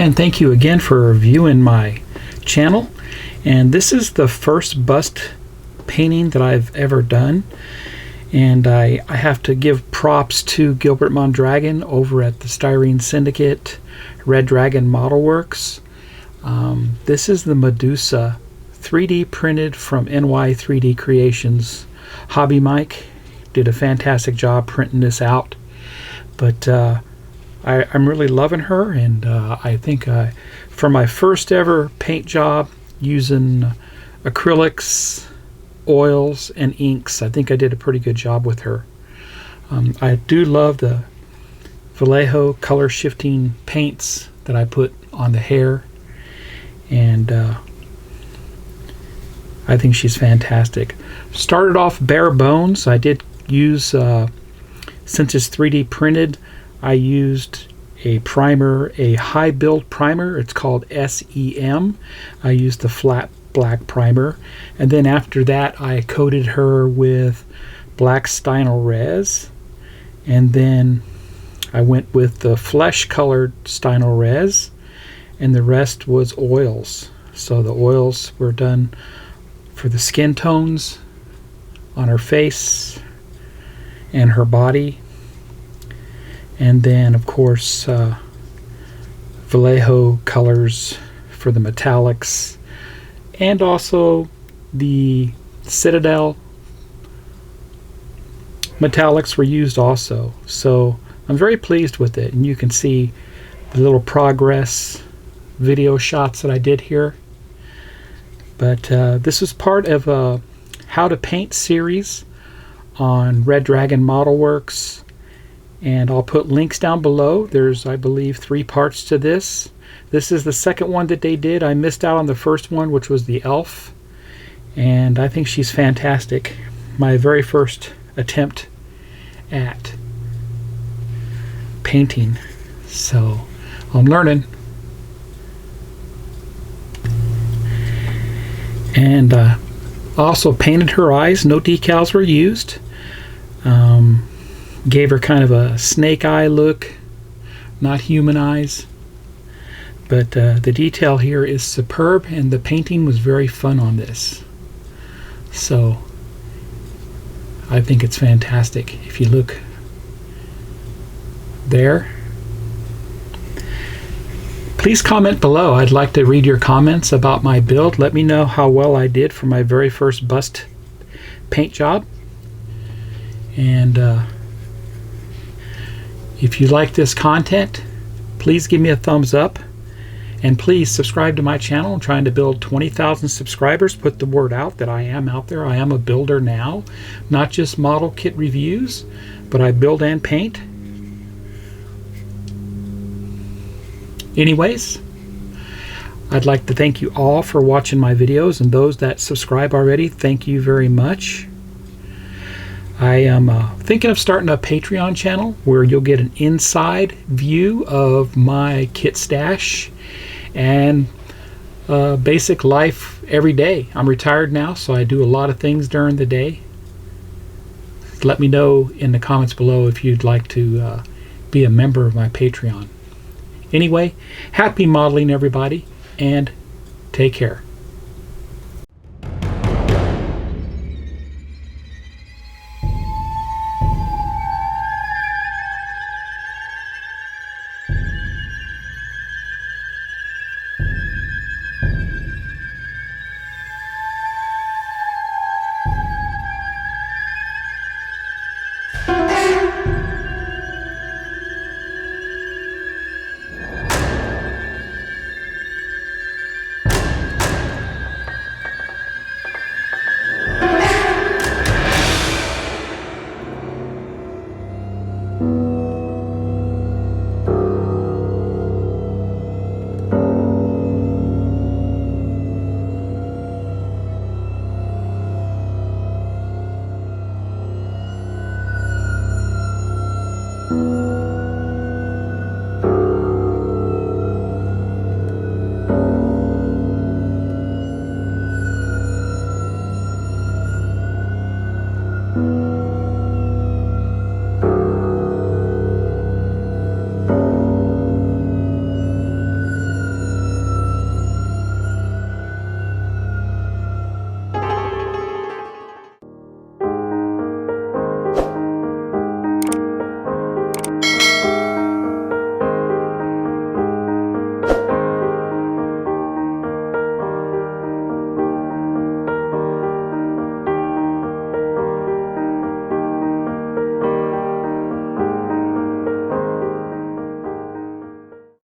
And thank you again for viewing my channel. And this is the first bust painting that I've ever done. And I have to give props to Gilbert MonDragon over at the Styrene Syndicate, Red Dragon Modelwerks. This is the Medusa 3D printed from NY 3D Creations. Hobby Mike did a fantastic job printing this out. But I'm really loving her, and I think for my first ever paint job using acrylics, oils, and inks, I think I did a pretty good job with her. I do love the Vallejo color shifting paints that I put on the hair, and I think she's fantastic. Started off bare bones. I did use, since it's 3D printed, I used a primer, a high build primer. It's called SEM. I used the flat black primer, and then after that I coated her with black Stynylrez Res, and then I went with the flesh colored Stynylrez Res, and the rest was oils. So the oils were done for the skin tones on her face and her body. And then, of course, Vallejo colors for the metallics, and also the Citadel metallics were used also. So I'm very pleased with it, and you can see the little progress video shots that I did here. But this is part of a How to Paint series on Red Dragon Modelwerks. And I'll put links down below. There's, I believe, 3 parts to this. This is the second one that they did. I missed out on the first one, which was the elf. And I think she's fantastic. My very first attempt at painting. So I'm learning. And I also painted her eyes. No decals were used. Gave her kind of a snake eye look, not human eyes. But the detail here is superb, and the painting was very fun on this. So I think it's fantastic. If you look there, please comment below. I'd like to read your comments about my build. Let me know how well I did for my very first bust paint job. And if you like this content, please give me a thumbs up, and please subscribe to my channel. I'm trying to build 20,000 subscribers. Put the word out that I am out there. I am a builder now, not just model kit reviews, but I build and paint. Anyways, I'd like to thank you all for watching my videos, and those that subscribe already, thank you very much. I am thinking of starting a Patreon channel where you'll get an inside view of my kit stash and basic life every day. I'm retired now, so I do a lot of things during the day. Let me know in the comments below if you'd like to be a member of my Patreon. Anyway, happy modeling, everybody, and take care.